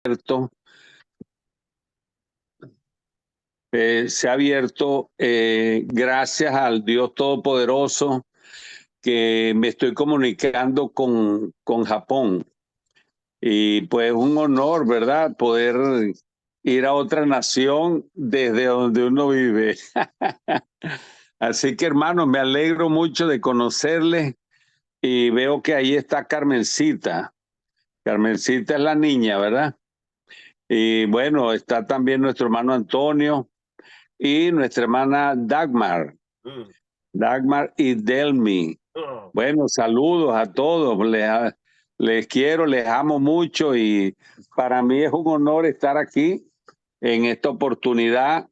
abierto, se ha abierto gracias al Dios Todopoderoso que me estoy comunicando con Japón. Y pues un honor, ¿verdad? Poder ir a otra nación desde donde uno vive. Así que hermanos, me alegro mucho de conocerles y veo que ahí está Carmencita. Carmencita es la niña, ¿verdad? Y bueno, está también nuestro hermano Antonio y nuestra hermana Dagmar. Dagmar y Delmi. Bueno, saludos a todos. Les quiero, les amo mucho y para mí es un honor estar aquí en esta oportunidad,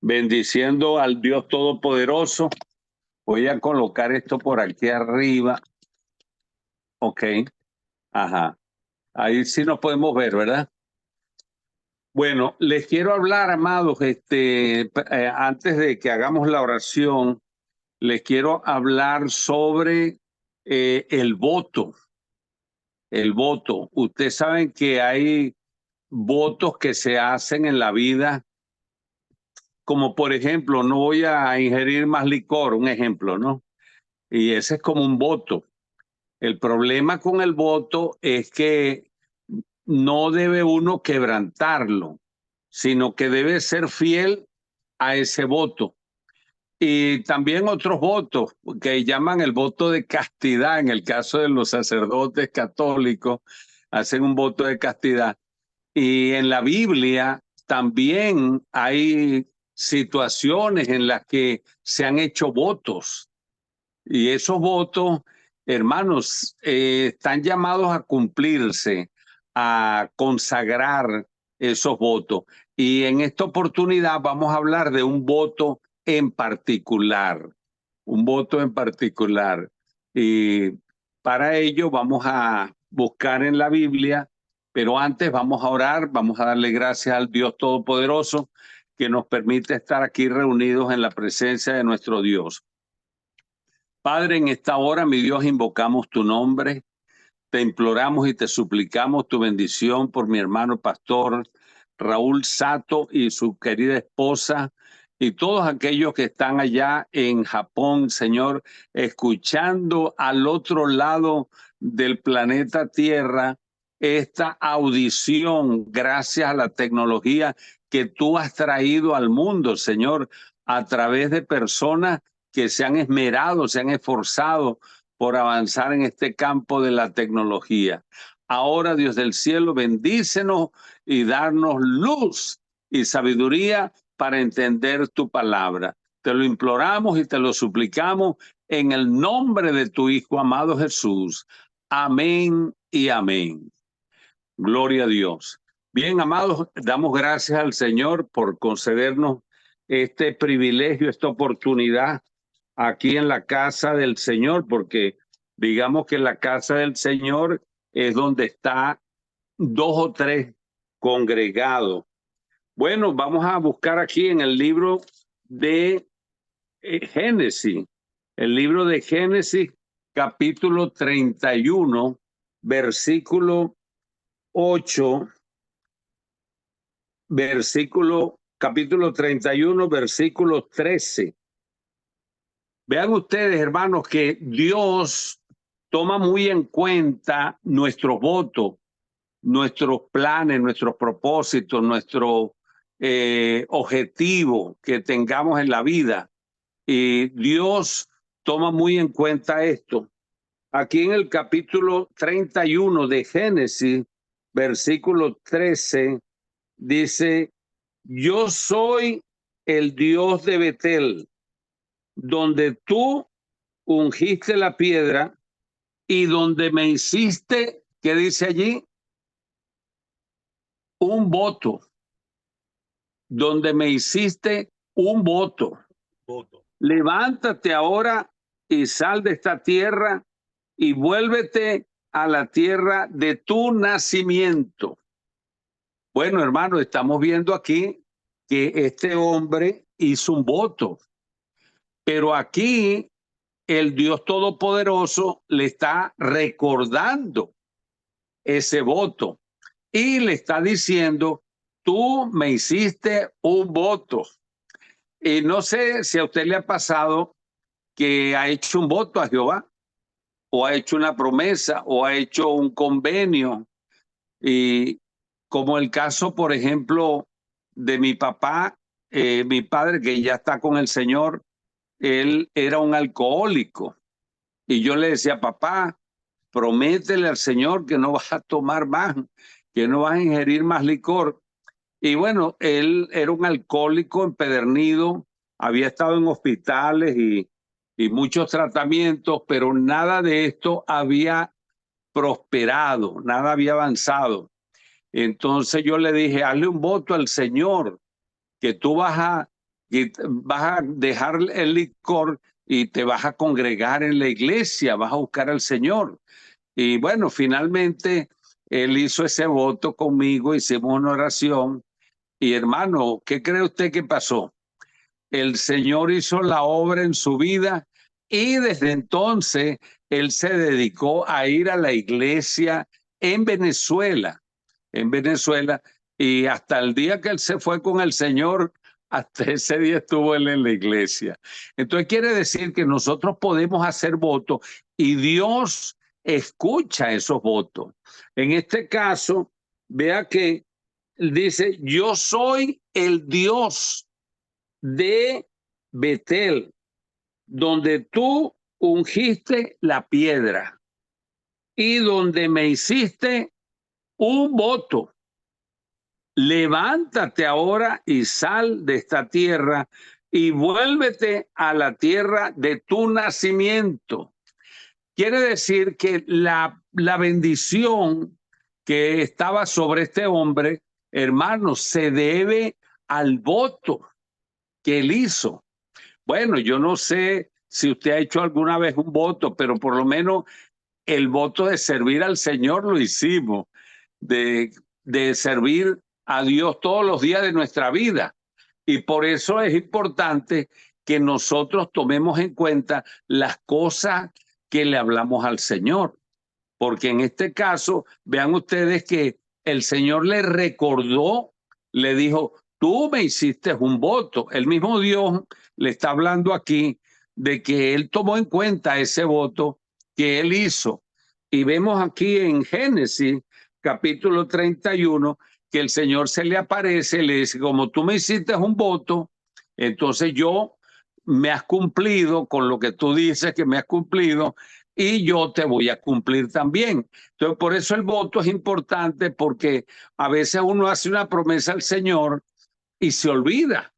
bendiciendo al Dios Todopoderoso. Voy a colocar esto por aquí arriba. Ok. Ajá. Ahí sí nos podemos ver, ¿verdad? Bueno, les quiero hablar, amados, antes de que hagamos la oración, les quiero hablar sobre el voto. El voto. Ustedes saben que hay votos que se hacen en la vida, como por ejemplo, no voy a ingerir más licor, un ejemplo, ¿no? Y ese es como un voto. El problema con el voto es que no debe uno quebrantarlo, sino que debe ser fiel a ese voto. Y también otros votos que llaman el voto de castidad, en el caso de los sacerdotes católicos, hacen un voto de castidad. Y en la Biblia también hay situaciones en las que se han hecho votos. Y esos votos, hermanos, están llamados a cumplirse, a consagrar esos votos. Y en esta oportunidad vamos a hablar de un voto en particular, un voto en particular. Y para ello vamos a buscar en la Biblia, pero antes vamos a orar, vamos a darle gracias al Dios Todopoderoso que nos permite estar aquí reunidos en la presencia de nuestro Dios. Padre, en esta hora, mi Dios, invocamos tu nombre, te imploramos y te suplicamos tu bendición por mi hermano pastor Raúl Sato y su querida esposa y todos aquellos que están allá en Japón, Señor, escuchando al otro lado del planeta Tierra esta audición gracias a la tecnología que tú has traído al mundo, Señor, a través de personas que se han esmerado, se han esforzado por avanzar en este campo de la tecnología. Ahora, Dios del cielo, bendícenos y darnos luz y sabiduría para entender tu palabra. Te lo imploramos y te lo suplicamos en el nombre de tu Hijo amado Jesús. Amén y amén. Gloria a Dios. Bien, amados, damos gracias al Señor por concedernos este privilegio, esta oportunidad aquí en la casa del Señor, porque digamos que la casa del Señor es donde está dos o tres congregados. Bueno, vamos a buscar aquí en el libro de Génesis, el libro de Génesis, capítulo 31, versículo 8, capítulo 31, versículo 13. Vean ustedes, hermanos, que Dios toma muy en cuenta nuestros votos, nuestros planes, nuestros propósitos, nuestro objetivo que tengamos en la vida. Y Dios toma muy en cuenta esto. Aquí en el capítulo 31 de Génesis, versículo 13, dice, yo soy el Dios de Betel, donde tú ungiste la piedra y donde me hiciste, ¿qué dice allí? Un voto. Donde me hiciste un voto. Levántate ahora y sal de esta tierra y vuélvete a la tierra de tu nacimiento. Bueno, hermano, estamos viendo aquí que este hombre hizo un voto, pero aquí el Dios Todopoderoso le está recordando ese voto y le está diciendo, tú me hiciste un voto. Y no sé si a usted le ha pasado que ha hecho un voto a Jehová, o ha hecho una promesa, o ha hecho un convenio. Y como el caso, por ejemplo, de mi papá, mi padre, que ya está con el Señor, él era un alcohólico. Y yo le decía, papá, prométele al Señor que no vas a tomar más, que no vas a ingerir más licor. Y bueno, él era un alcohólico empedernido, había estado en hospitales y muchos tratamientos, pero nada de esto había prosperado, nada había avanzado. Entonces yo le dije, hazle un voto al Señor, que tú vas a dejar el licor y te vas a congregar en la iglesia, vas a buscar al Señor. Y bueno, finalmente él hizo ese voto conmigo, hicimos una oración. Y hermano, ¿qué cree usted que pasó? El Señor hizo la obra en su vida y desde entonces él se dedicó a ir a la iglesia en Venezuela, y hasta el día que él se fue con el Señor, hasta ese día estuvo él en la iglesia. Entonces quiere decir que nosotros podemos hacer votos y Dios escucha esos votos. En este caso, vea que dice, yo soy el Dios de Betel, donde tú ungiste la piedra y donde me hiciste un voto. Levántate ahora y sal de esta tierra y vuélvete a la tierra de tu nacimiento. Quiere decir que la bendición que estaba sobre este hombre, hermano, se debe al voto que él hizo. Bueno, yo no sé si usted ha hecho alguna vez un voto, pero por lo menos el voto de servir al Señor lo hicimos, de servir a Dios todos los días de nuestra vida. Y por eso es importante que nosotros tomemos en cuenta las cosas que le hablamos al Señor. Porque en este caso, vean ustedes que el Señor le recordó, le dijo, tú me hiciste un voto. El mismo Dios le está hablando aquí de que él tomó en cuenta ese voto que él hizo. Y vemos aquí en Génesis capítulo 31 que el Señor se le aparece y le dice, como tú me hiciste un voto, entonces yo me has cumplido con lo que tú dices que me has cumplido y yo te voy a cumplir también. Entonces, por eso el voto es importante, porque a veces uno hace una promesa al Señor y se olvida.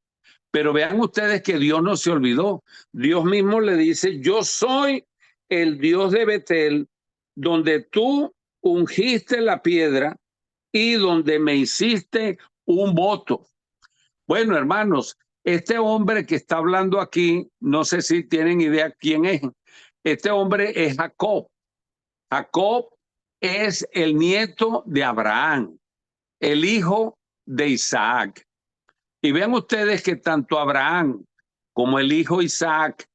Pero vean ustedes que Dios no se olvidó. Dios mismo le dice, yo soy el Dios de Betel, donde tú ungiste la piedra y donde me hiciste un voto. Bueno, hermanos, este hombre que está hablando aquí, no sé si tienen idea quién es. Este hombre es Jacob. Jacob es el nieto de Abraham, el hijo de Isaac. Y vean ustedes que tanto Abraham como el hijo Isaac,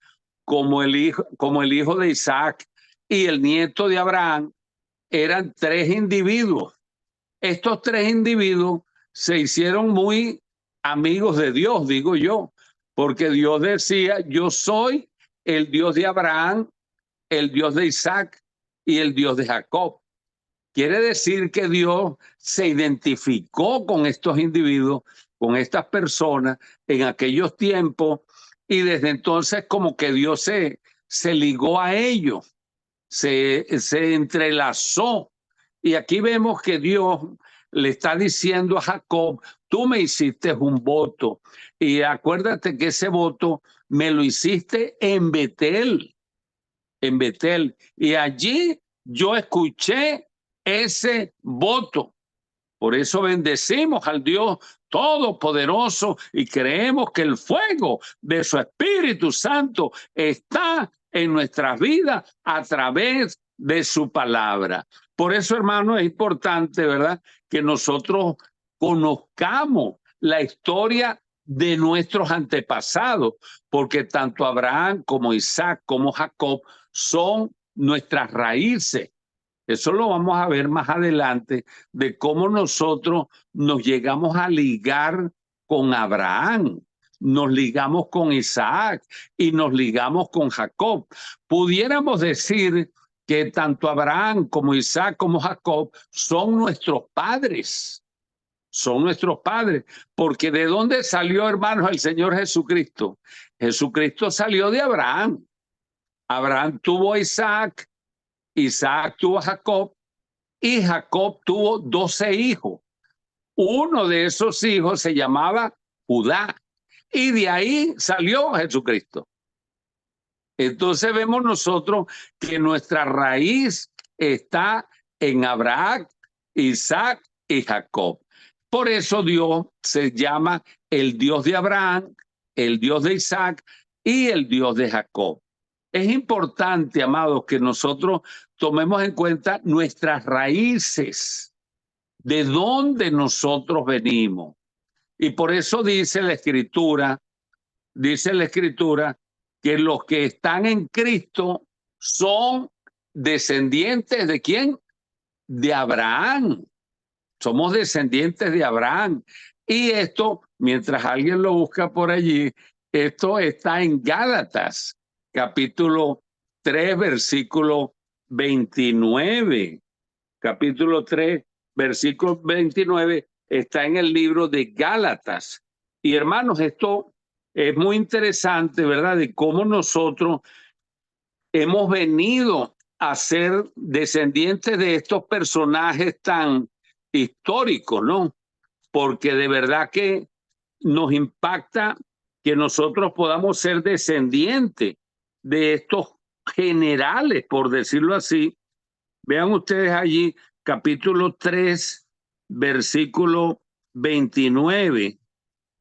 como el hijo de Isaac y el nieto de Abraham eran tres individuos. Estos tres individuos se hicieron muy amigos de Dios, digo yo, porque Dios decía, yo soy el Dios de Abraham, el Dios de Isaac y el Dios de Jacob. Quiere decir que Dios se identificó con estos individuos, con estas personas en aquellos tiempos, y desde entonces como que Dios se ligó a ellos, se entrelazó. Y aquí vemos que Dios le está diciendo a Jacob, tú me hiciste un voto, y acuérdate que ese voto me lo hiciste en Betel, y allí yo escuché ese voto. Por eso bendecimos al Dios Todopoderoso y creemos que el fuego de su Espíritu Santo está en nuestras vidas a través de su palabra. Por eso, hermano, es importante, ¿verdad?, que nosotros conozcamos la historia de nuestros antepasados, porque tanto Abraham como Isaac como Jacob son nuestras raíces. Eso lo vamos a ver más adelante, de cómo nosotros nos llegamos a ligar con Abraham, nos ligamos con Isaac y nos ligamos con Jacob. Pudiéramos decir que tanto Abraham como Isaac como Jacob son nuestros padres. Son nuestros padres, porque ¿de dónde salió, hermanos, el Señor Jesucristo? Jesucristo salió de Abraham. Abraham tuvo a Isaac, Isaac tuvo a Jacob y Jacob tuvo 12 hijos. Uno de esos hijos se llamaba Judá y de ahí salió Jesucristo. Entonces vemos nosotros que nuestra raíz está en Abraham, Isaac y Jacob. Por eso Dios se llama el Dios de Abraham, el Dios de Isaac y el Dios de Jacob. Es importante, amados, que nosotros tomemos en cuenta nuestras raíces, de dónde nosotros venimos. Y por eso dice la Escritura que los que están en Cristo son descendientes ¿de quién? De Abraham. Somos descendientes de Abraham. Y esto, mientras alguien lo busca por allí, esto está en Gálatas, capítulo 3, versículo 29. Capítulo 3, versículo 29, está en el libro de Gálatas. Y hermanos, esto es muy interesante, ¿verdad? De cómo nosotros hemos venido a ser descendientes de estos personajes tan históricos, ¿no? Porque de verdad que nos impacta que nosotros podamos ser descendientes de estos generales, por decirlo así. Vean ustedes allí, capítulo 3, versículo 29.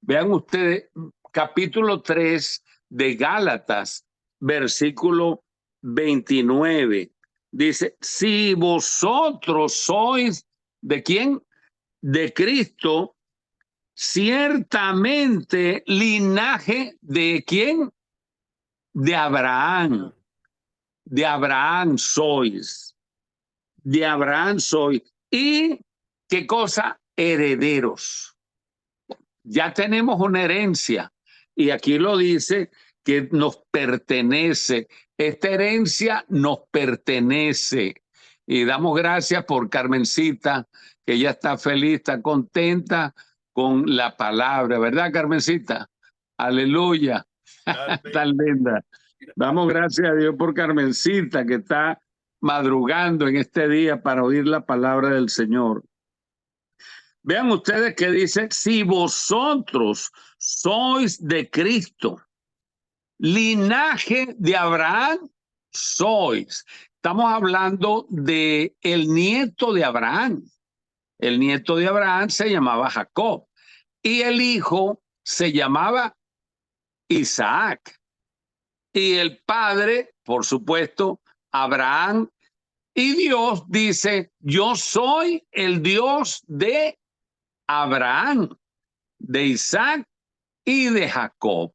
Vean ustedes, capítulo 3 de Gálatas, versículo 29. Dice, si vosotros sois, ¿de quién? De Cristo, ciertamente linaje ¿de quién? De Abraham. De Abraham sois. De Abraham sois. ¿Y qué cosa? Herederos. Ya tenemos una herencia y aquí lo dice que nos pertenece. Esta herencia nos pertenece. Y damos gracias por Carmencita, que ella está feliz, está contenta con la palabra, ¿verdad, Carmencita? Aleluya. Tan linda. Damos gracias a Dios por Carmencita, que está madrugando en este día para oír la palabra del Señor. Vean ustedes que dice, si vosotros sois de Cristo, linaje de Abraham sois. Estamos hablando de el nieto de Abraham. El nieto de Abraham se llamaba Jacob y el hijo se llamaba Isaac. Y el padre, por supuesto, Abraham. Y Dios dice, yo soy el Dios de Abraham, de Isaac y de Jacob.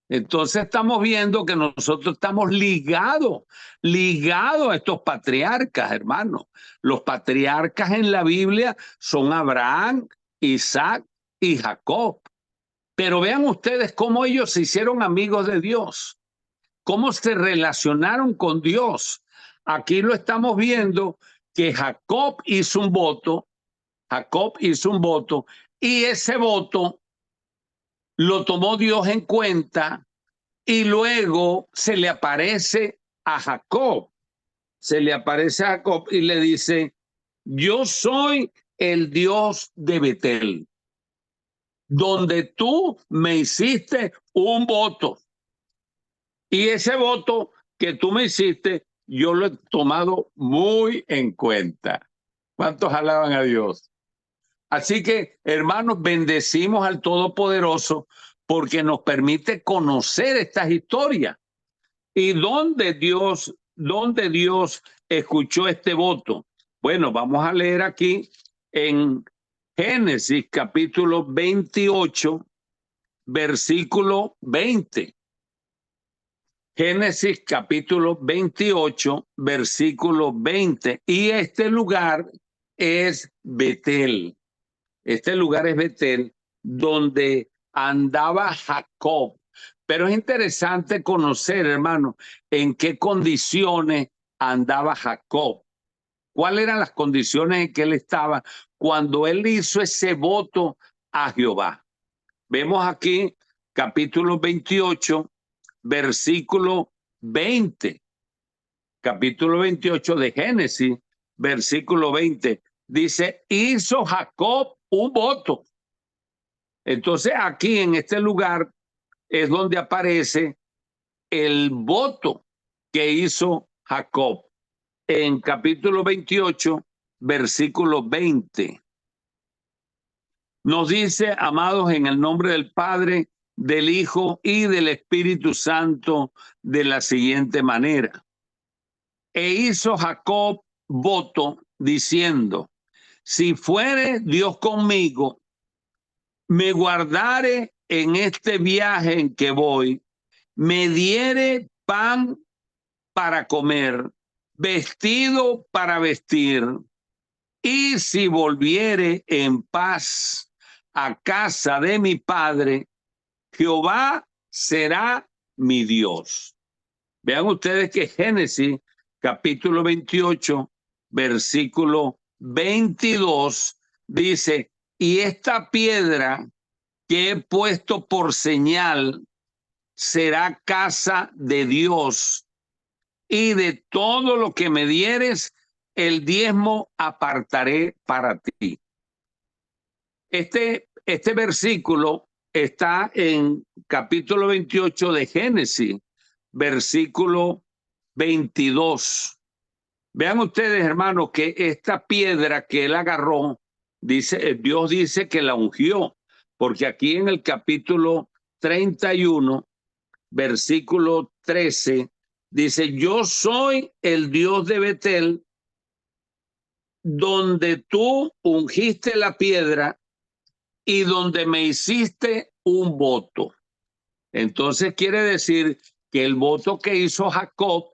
Entonces estamos viendo que nosotros estamos ligados a estos patriarcas, hermanos. Los patriarcas en la Biblia son Abraham, Isaac y Jacob. Pero vean ustedes cómo ellos se hicieron amigos de Dios, cómo se relacionaron con Dios. Aquí lo estamos viendo que Jacob hizo un voto y ese voto lo tomó Dios en cuenta y luego se le aparece a Jacob. Y le dice, yo soy el Dios de Betel, donde tú me hiciste un voto. Y ese voto que tú me hiciste, yo lo he tomado muy en cuenta. ¿Cuántos alaban a Dios? Así que, hermanos, bendecimos al Todopoderoso porque nos permite conocer estas historias. ¿Y dónde Dios escuchó este voto? Bueno, vamos a leer aquí en Génesis capítulo 28, versículo 20. Génesis capítulo 28, versículo 20. Y este lugar es Betel. Este lugar es Betel, donde andaba Jacob. Pero es interesante conocer, hermano, en qué condiciones andaba Jacob. ¿Cuáles eran las condiciones en que él estaba cuando él hizo ese voto a Jehová? Vemos aquí capítulo 28, versículo 20. Capítulo 28 de Génesis, versículo 20. Dice, hizo Jacob un voto. Entonces aquí en este lugar es donde aparece el voto que hizo Jacob. En capítulo 28, versículo 20. Nos dice, amados, en el nombre del Padre, del Hijo y del Espíritu Santo, de la siguiente manera. E hizo Jacob voto diciendo, si fuere Dios conmigo, me guardare en este viaje en que voy, me diere pan para comer, vestido para vestir, y si volviere en paz a casa de mi padre, Jehová será mi Dios. Vean ustedes que Génesis capítulo 28, versículo 22 dice, y esta piedra que he puesto por señal será casa de Dios, y de todo lo que me dieres, el diezmo apartaré para ti. Este versículo está en capítulo 28 de Génesis, versículo 22. Vean ustedes, hermanos, que esta piedra que él agarró, Dios dice que la ungió, porque aquí en el capítulo 31, versículo 13, dice, yo soy el Dios de Betel, donde tú ungiste la piedra y donde me hiciste un voto. Entonces quiere decir que el voto que hizo Jacob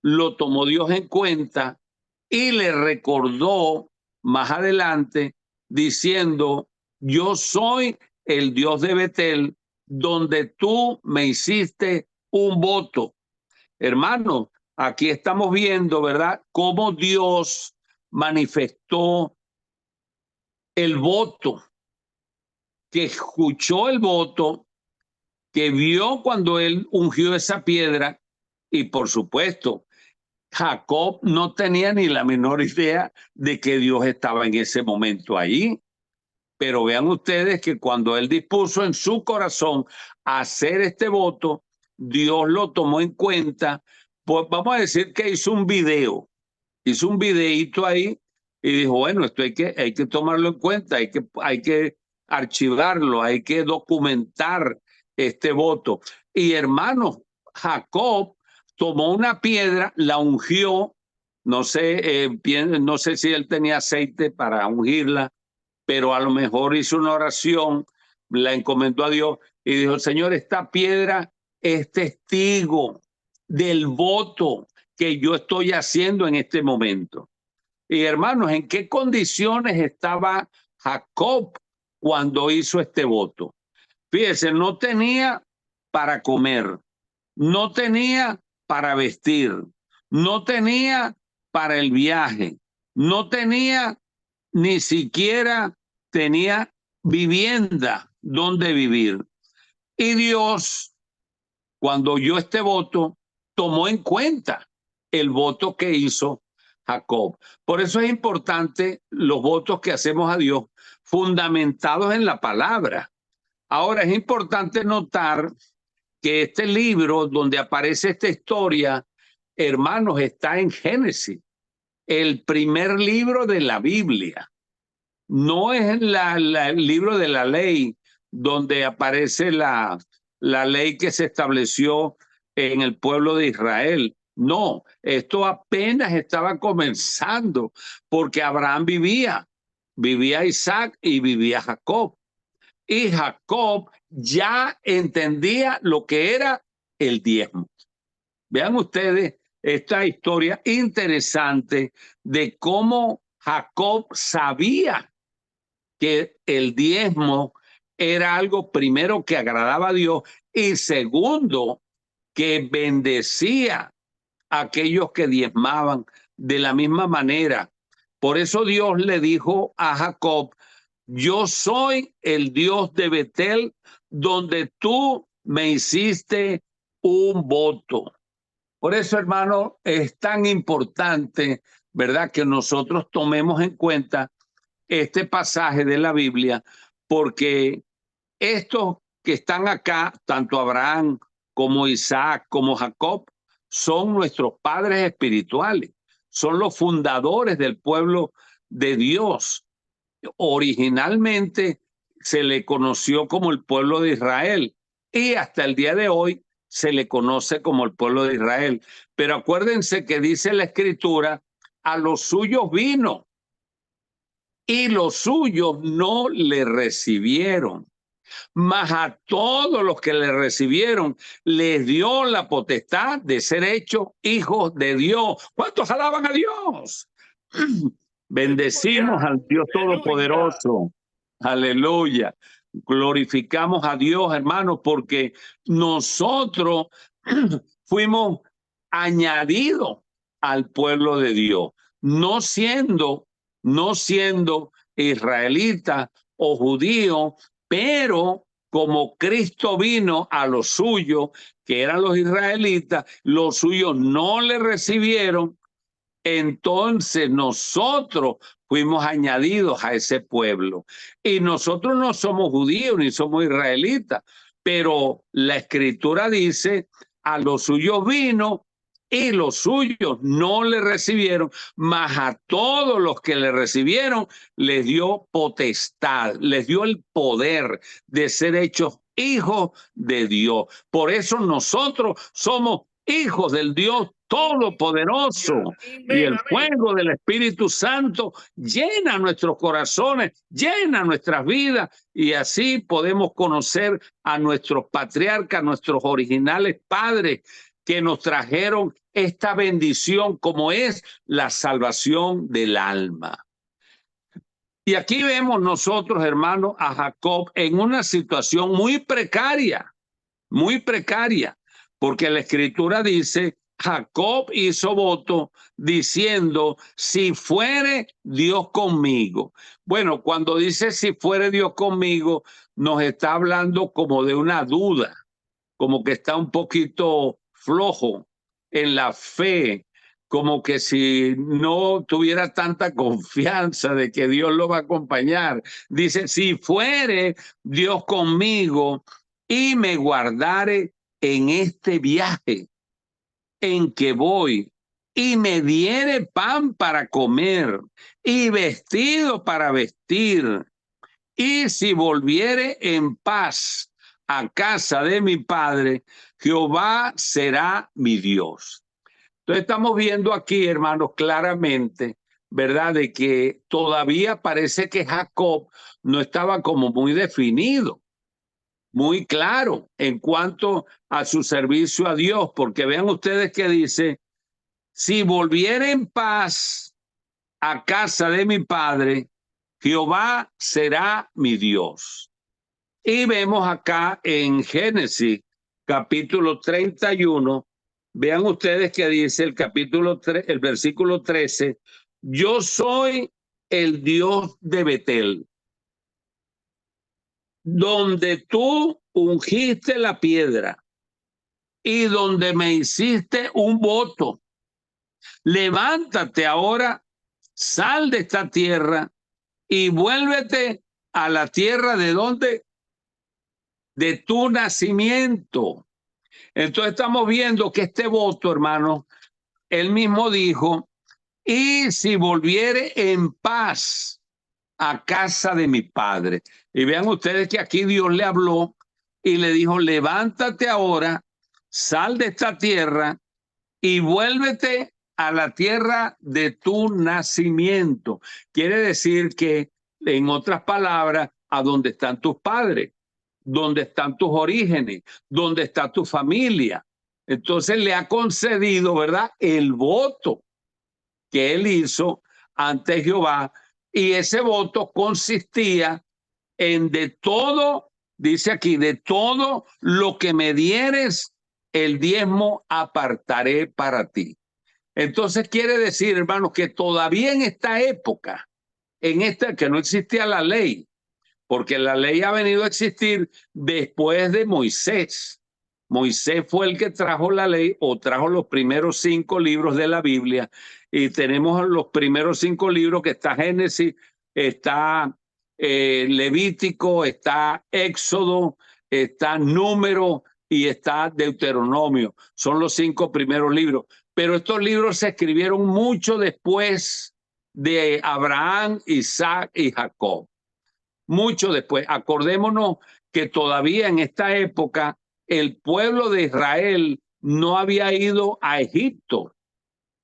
lo tomó Dios en cuenta y le recordó más adelante diciendo, yo soy el Dios de Betel, donde tú me hiciste un voto. Hermano, aquí estamos viendo, ¿verdad?, cómo Dios manifestó el voto, que escuchó el voto, que vio cuando él ungió esa piedra y por supuesto, Jacob no tenía ni la menor idea de que Dios estaba en ese momento ahí. Pero vean ustedes que cuando él dispuso en su corazón hacer este voto, Dios lo tomó en cuenta. Pues vamos a decir que hizo un videíto ahí y dijo, bueno, esto hay que tomarlo en cuenta, hay que archivarlo, hay que documentar este voto. Y hermanos, Jacob tomó una piedra, la ungió, no sé si él tenía aceite para ungirla, pero a lo mejor hizo una oración, la encomendó a Dios y dijo, Señor, esta piedra es testigo del voto que yo estoy haciendo en este momento. Y hermanos, ¿en qué condiciones estaba Jacob cuando hizo este voto? Fíjense, no tenía para comer, no tenía para vestir, no tenía para el viaje, no tenía, ni siquiera tenía vivienda donde vivir. Y Dios, cuando oyó este voto, tomó en cuenta el voto que hizo Jacob. Por eso es importante los votos que hacemos a Dios fundamentados en la palabra. Ahora es importante notar que este libro donde aparece esta historia, hermanos, está en Génesis, el primer libro de la Biblia. No es el libro de la ley donde aparece la ley que se estableció en el pueblo de Israel. No, esto apenas estaba comenzando porque Abraham vivía Isaac y vivía Jacob. Y Jacob ya entendía lo que era el diezmo. Vean ustedes esta historia interesante de cómo Jacob sabía que el diezmo era algo primero que agradaba a Dios y segundo que bendecía a aquellos que diezmaban de la misma manera. Por eso Dios le dijo a Jacob: yo soy el Dios de Betel, donde tú me hiciste un voto. Por eso, hermano, es tan importante, ¿verdad?, que nosotros tomemos en cuenta este pasaje de la Biblia, porque estos que están acá, tanto Abraham como Isaac, como Jacob, son nuestros padres espirituales, son los fundadores del pueblo de Dios. Originalmente se le conoció como el pueblo de Israel y hasta el día de hoy se le conoce como el pueblo de Israel. Pero acuérdense que dice la Escritura: a los suyos vino y los suyos no le recibieron. Mas a todos los que le recibieron les dio la potestad de ser hechos hijos de Dios. ¿Cuántos alaban a Dios? Bendecimos al Dios Todopoderoso. Aleluya. Glorificamos a Dios, hermanos, porque nosotros fuimos añadidos al pueblo de Dios, no siendo israelitas o judíos, pero como Cristo vino a los suyos, que eran los israelitas, los suyos no le recibieron. Entonces nosotros fuimos añadidos a ese pueblo. Y nosotros no somos judíos ni somos israelitas, pero la Escritura dice: a los suyos vino y los suyos no le recibieron, mas a todos los que le recibieron les dio potestad, les dio el poder de ser hechos hijos de Dios. Por eso nosotros somos hijos del Dios Todopoderoso, y el fuego del Espíritu Santo llena nuestros corazones, llena nuestras vidas, y así podemos conocer a nuestros patriarcas, nuestros originales padres, que nos trajeron esta bendición como es la salvación del alma. Y aquí vemos nosotros, hermanos, a Jacob en una situación muy precaria, porque la Escritura dice: Jacob hizo voto diciendo: si fuere Dios conmigo. Bueno, cuando dice si fuere Dios conmigo, nos está hablando como de una duda, como que está un poquito flojo en la fe, como que si no tuviera tanta confianza de que Dios lo va a acompañar. Dice: si fuere Dios conmigo y me guardare en este viaje en que voy, y me diere pan para comer y vestido para vestir, y si volviere en paz a casa de mi padre, Jehová será mi Dios. Entonces estamos viendo aquí, hermanos, claramente, ¿verdad?, de que todavía parece que Jacob no estaba como muy definido, muy claro en cuanto a su servicio a Dios, porque vean ustedes que dice: si volviere en paz a casa de mi padre, Jehová será mi Dios. Y vemos acá en Génesis capítulo 31, vean ustedes que dice el capítulo 3, el versículo 13: yo soy el Dios de Betel, donde tú ungiste la piedra y donde me hiciste un voto. Levántate ahora, sal de esta tierra y vuélvete a la tierra de tu nacimiento. Entonces estamos viendo que este voto, hermano, él mismo dijo: y si volviere en paz a casa de mi padre. Y vean ustedes que aquí Dios le habló y le dijo: levántate ahora, sal de esta tierra y vuélvete a la tierra de tu nacimiento. Quiere decir que, en otras palabras, a donde están tus padres, donde están tus orígenes, donde está tu familia. entonces le ha concedido, ¿verdad?, el voto que él hizo ante Jehová, y ese voto consistía en de todo, dice aquí, de todo lo que me dieres, el diezmo apartaré para ti. Entonces quiere decir, hermanos, que todavía en esta época, en esta que no existía la ley, porque la ley ha venido a existir después de Moisés. Moisés fue el que trajo la ley o trajo los primeros 5 libros de la Biblia, y tenemos los primeros 5 libros que está Génesis, está Levítico, está Éxodo, está Número y está Deuteronomio. Son los 5 primeros libros. Pero estos libros se escribieron mucho después de Abraham, Isaac y Jacob. Mucho después. Acordémonos que todavía en esta época el pueblo de Israel no había ido a Egipto.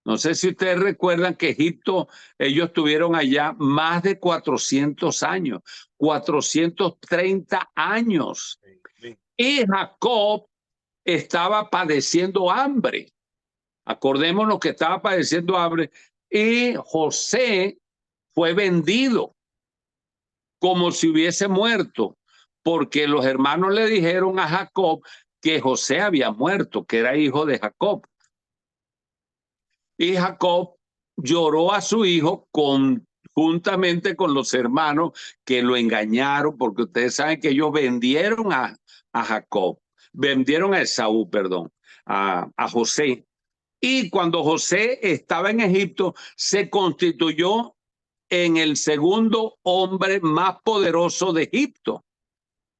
No sé si ustedes recuerdan que Egipto, ellos tuvieron allá más de 400 años, 430 años. Y Jacob estaba padeciendo hambre. Acordémonos que estaba padeciendo hambre, y José fue vendido como si hubiese muerto, porque los hermanos le dijeron a Jacob que José había muerto, que era hijo de Jacob. Y Jacob lloró a su hijo juntamente con los hermanos que lo engañaron, porque ustedes saben que ellos vendieron a Jacob, vendieron a Esaú, perdón, a José. Y cuando José estaba en Egipto, se constituyó en el segundo hombre más poderoso de Egipto,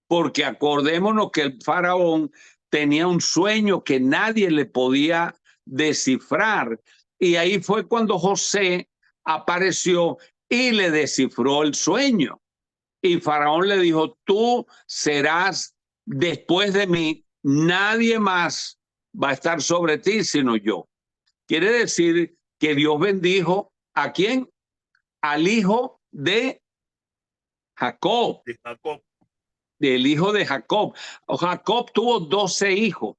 porque acordémonos que el faraón tenía un sueño que nadie le podía descifrar, y ahí fue cuando José apareció y le descifró el sueño. Y faraón le dijo: tú serás después de mí, nadie más va a estar sobre ti sino yo. Quiere decir que Dios bendijo ¿a quién? Al hijo de Jacob. De Jacob. Del hijo de Jacob. Jacob tuvo 12 hijos,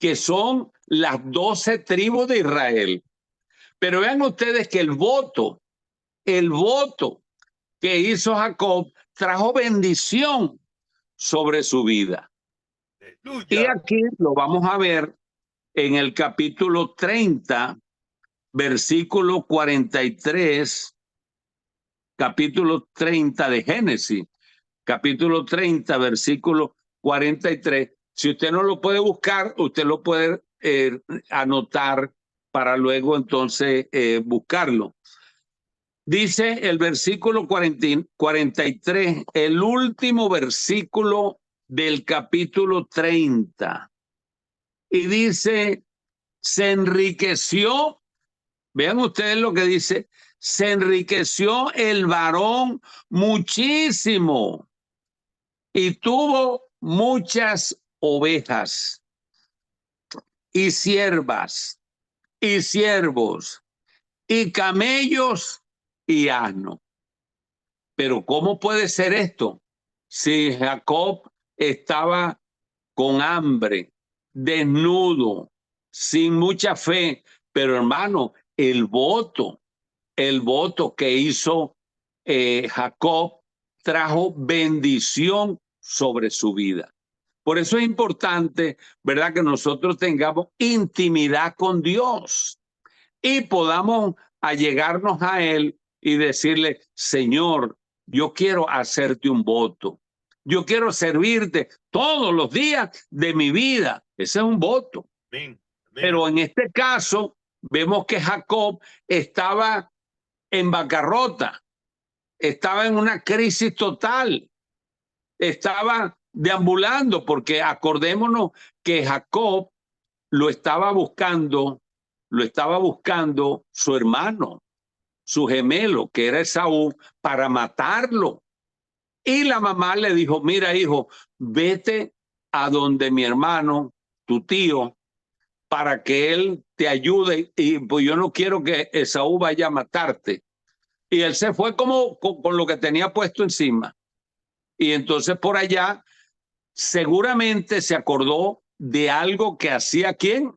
que son las 12 tribus de Israel. Pero vean ustedes que el voto que hizo Jacob trajo bendición sobre su vida. Aleluya. Y aquí lo vamos a ver en el capítulo 30, versículo 43, capítulo 30 de Génesis, capítulo 30, versículo 43. Si usted no lo puede buscar, usted lo puede anotar para luego entonces buscarlo. Dice el versículo 43, el último versículo del capítulo 30. Y dice: se enriqueció, vean ustedes lo que dice, se enriqueció el varón muchísimo y tuvo muchas ovejas y siervas y siervos y camellos y asnos. Pero ¿cómo puede ser esto si Jacob estaba con hambre, desnudo, sin mucha fe? Pero hermano, el voto que hizo Jacob trajo bendición sobre su vida. Por eso es importante, ¿verdad?, que nosotros tengamos intimidad con Dios y podamos allegarnos a Él y decirle: Señor, yo quiero hacerte un voto. Yo quiero servirte todos los días de mi vida. Ese es un voto. Amén. Amén. Pero en este caso, vemos que Jacob estaba en bancarrota, estaba en una crisis total, estaba deambulando, porque acordémonos que Jacob lo estaba buscando su hermano, su gemelo, que era Esaú, para matarlo. Y la mamá le dijo: mira, hijo, vete a donde mi hermano, tu tío, para que él te ayude, y pues yo no quiero que Esaú vaya a matarte. Y él se fue como con lo que tenía puesto encima. Y entonces por allá seguramente se acordó de algo que hacía ¿quién?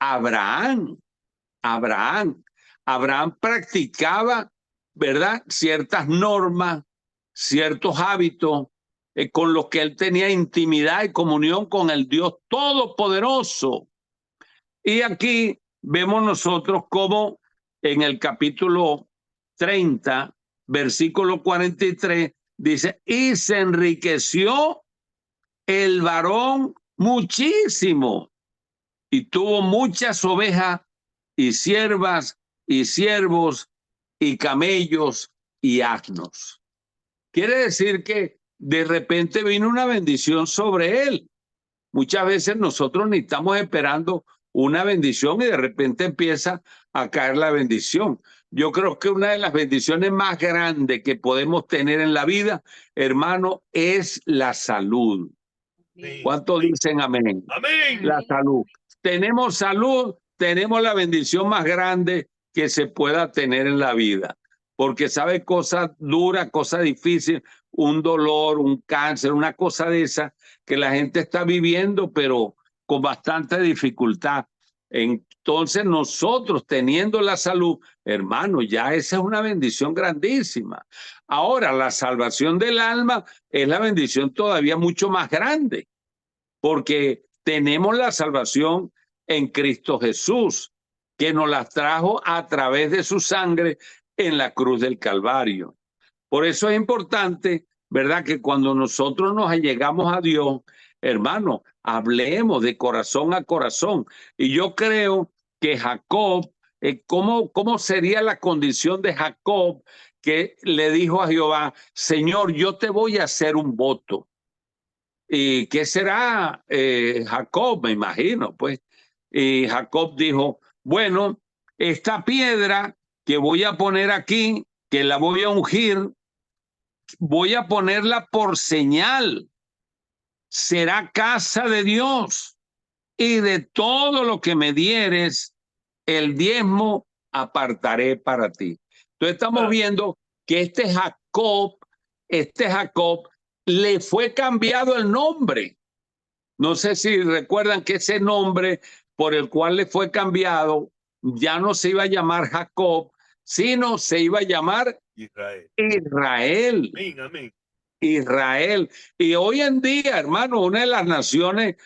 Abraham. Abraham practicaba, ¿verdad?, ciertas normas, ciertos hábitos con los que él tenía intimidad y comunión con el Dios Todopoderoso. Y aquí vemos nosotros cómo en el capítulo 30, versículo 43, dice, y se enriqueció el varón muchísimo y tuvo muchas ovejas y siervas y siervos y camellos y asnos. Quiere decir que de repente vino una bendición sobre él. Muchas veces nosotros ni estamos esperando una bendición y de repente empieza a caer la bendición. Yo creo que una de las bendiciones más grandes que podemos tener en la vida, hermano, es la salud. ¿Cuántos dicen amén? Amén. La salud. Tenemos salud, tenemos la bendición más grande que se pueda tener en la vida. Porque sabe, cosas duras, cosas difíciles, un dolor, un cáncer, una cosa de esa que la gente está viviendo, pero con bastante dificultad. Entonces nosotros teniendo la salud, hermano, ya esa es una bendición grandísima. Ahora, la salvación del alma es la bendición todavía mucho más grande, porque tenemos la salvación en Cristo Jesús, que nos la trajo a través de su sangre en la cruz del Calvario. Por eso es importante, ¿verdad?, que cuando nosotros nos allegamos a Dios, hermano, hablemos de corazón a corazón. Y yo creo que Jacob, ¿cómo sería la condición de Jacob, que le dijo a Jehová, Señor, yo te voy a hacer un voto? ¿Y qué será Jacob? Me imagino, pues. Y Jacob dijo, bueno, esta piedra que voy a poner aquí, que la voy a ungir, voy a ponerla por señal. Será casa de Dios, y de todo lo que me dieres, el diezmo apartaré para ti. Entonces estamos viendo que este Jacob le fue cambiado el nombre. No sé si recuerdan que ese nombre por el cual le fue cambiado ya no se iba a llamar Jacob, sino se iba a llamar Israel. Israel. Amén, amén. Israel. Y hoy en día, hermano, una de las naciones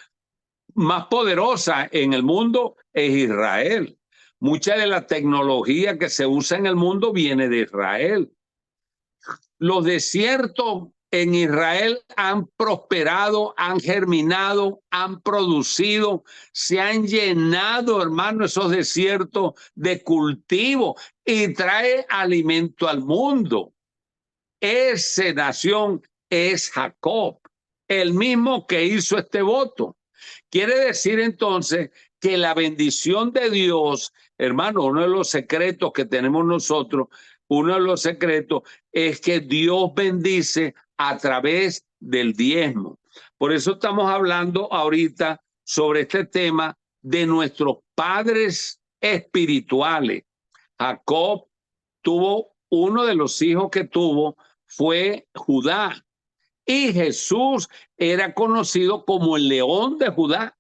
más poderosas en el mundo es Israel. Mucha de la tecnología que se usa en el mundo viene de Israel. Los desiertos en Israel han prosperado, han germinado, han producido, se han llenado, hermano, esos desiertos de cultivo y trae alimento al mundo. Esa nación es Jacob, el mismo que hizo este voto. Quiere decir entonces que la bendición de Dios, hermano, uno de los secretos que tenemos nosotros, uno de los secretos es que Dios bendice a través del diezmo. Por eso estamos hablando ahorita sobre este tema de nuestros padres espirituales. Jacob tuvo, uno de los hijos que tuvo fue Judá, y Jesús era conocido como el león de Judá.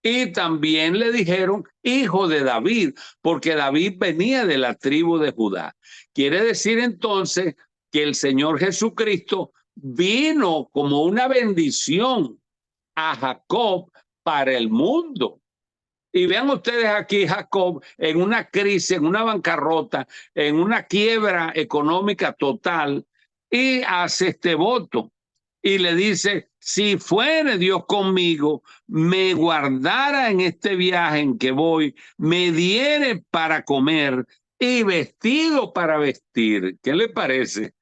Y también le dijeron hijo de David, porque David venía de la tribu de Judá. Quiere decir entonces que el Señor Jesucristo vino como una bendición a Jacob para el mundo. Y vean ustedes aquí Jacob en una crisis, en una bancarrota, en una quiebra económica total, y hace este voto y le dice, si fuere Dios conmigo, me guardara en este viaje en que voy, me diere para comer y vestido para vestir. ¿Qué le parece?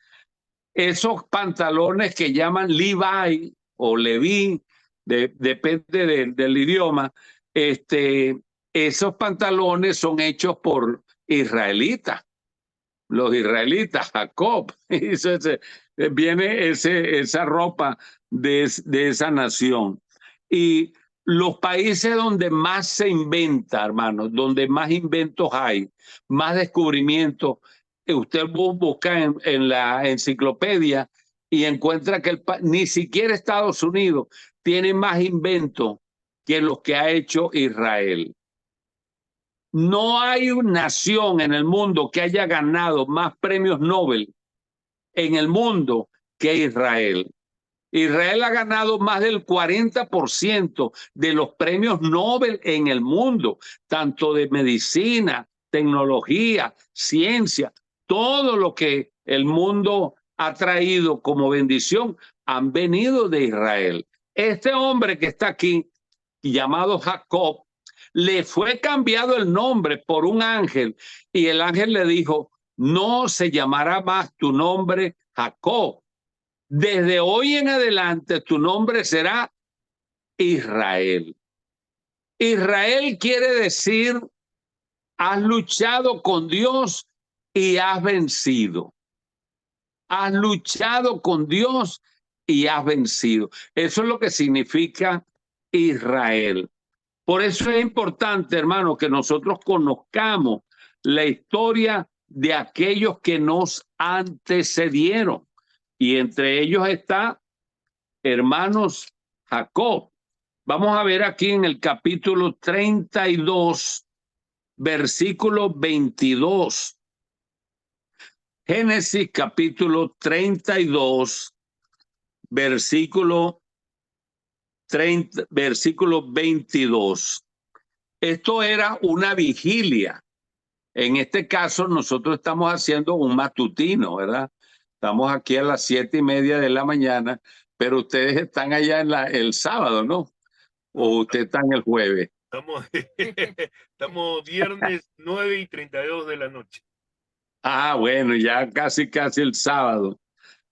Esos pantalones que llaman Levi o Leví, depende del idioma, esos pantalones son hechos por israelitas. Los israelitas, Jacob, viene esa ropa de esa nación. Y los países donde más se inventa, hermanos, donde más inventos hay, más descubrimientos, usted busca en la enciclopedia y encuentra que ni siquiera Estados Unidos tiene más inventos que los que ha hecho Israel. No hay una nación en el mundo que haya ganado más premios Nobel en el mundo que Israel. Israel ha ganado más del 40% de los premios Nobel en el mundo, tanto de medicina, tecnología, ciencia, todo lo que el mundo ha traído como bendición han venido de Israel. Este hombre que está aquí, llamado Jacob, le fue cambiado el nombre por un ángel y el ángel le dijo, no se llamará más tu nombre Jacob. Desde hoy en adelante tu nombre será Israel. Israel quiere decir, has luchado con Dios y has vencido. Has luchado con Dios y has vencido. Eso es lo que significa Israel. Por eso es importante, hermano, que nosotros conozcamos la historia de aquellos que nos antecedieron. Y entre ellos está, hermanos, Jacob. Vamos a ver aquí en el capítulo 32, versículo 22. Génesis capítulo 32, versículo 22. Esto era una vigilia. En este caso, nosotros estamos haciendo un matutino, ¿verdad? Estamos aquí a las 7:30 de la mañana, pero ustedes están allá el sábado, ¿no? ¿O usted está en el jueves? Estamos viernes 9:32 de la noche. Ah, bueno, ya casi el sábado.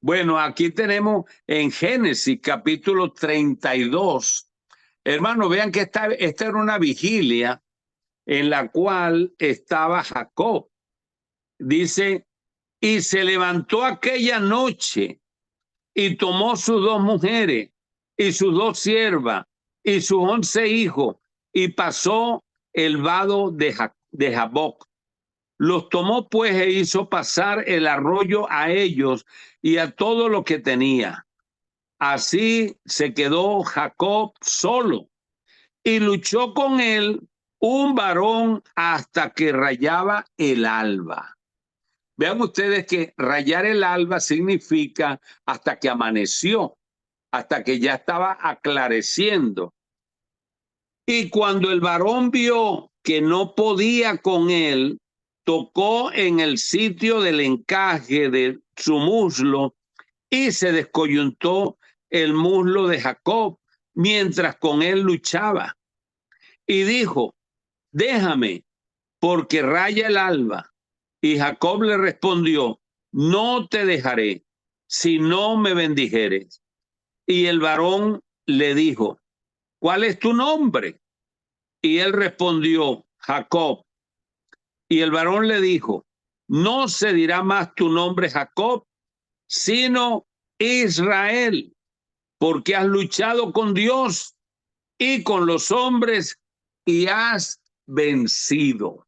Bueno, aquí tenemos en Génesis capítulo 32. Hermano, vean que esta era una vigilia en la cual estaba Jacob. Dice, y se levantó aquella noche y tomó sus 2 mujeres y sus 2 siervas y sus 11 hijos y pasó el vado de Jaboc. Los tomó pues e hizo pasar el arroyo a ellos y a todo lo que tenía. Así se quedó Jacob solo y luchó con él un varón hasta que rayaba el alba. Vean ustedes que rayar el alba significa hasta que amaneció, hasta que ya estaba aclareciendo. Y cuando el varón vio que no podía con él, tocó en el sitio del encaje de su muslo y se descoyuntó el muslo de Jacob mientras con él luchaba. Y dijo, déjame, porque raya el alba. Y Jacob le respondió, no te dejaré, si no me bendijeres. Y el varón le dijo, ¿cuál es tu nombre? Y él respondió, Jacob. Y el varón le dijo, no se dirá más tu nombre Jacob, sino Israel, porque has luchado con Dios y con los hombres y has vencido.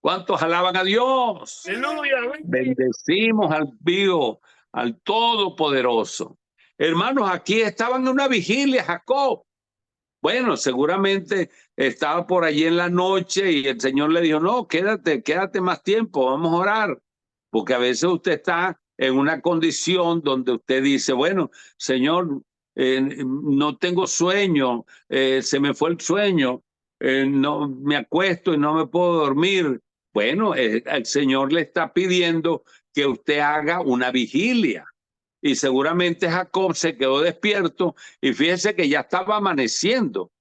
¿Cuántos alaban a Dios? ¡Aleluya! Bendecimos al Dios, al Todopoderoso. Hermanos, aquí estaban en una vigilia, Jacob. Bueno, seguramente estaba por allí en la noche y el Señor le dijo, no, quédate más tiempo, vamos a orar. Porque a veces usted está en una condición donde usted dice, bueno, Señor, no tengo sueño, se me fue el sueño, no me acuesto y no me puedo dormir. Bueno, el Señor le está pidiendo que usted haga una vigilia. Y seguramente Jacob se quedó despierto y fíjese que ya estaba amaneciendo.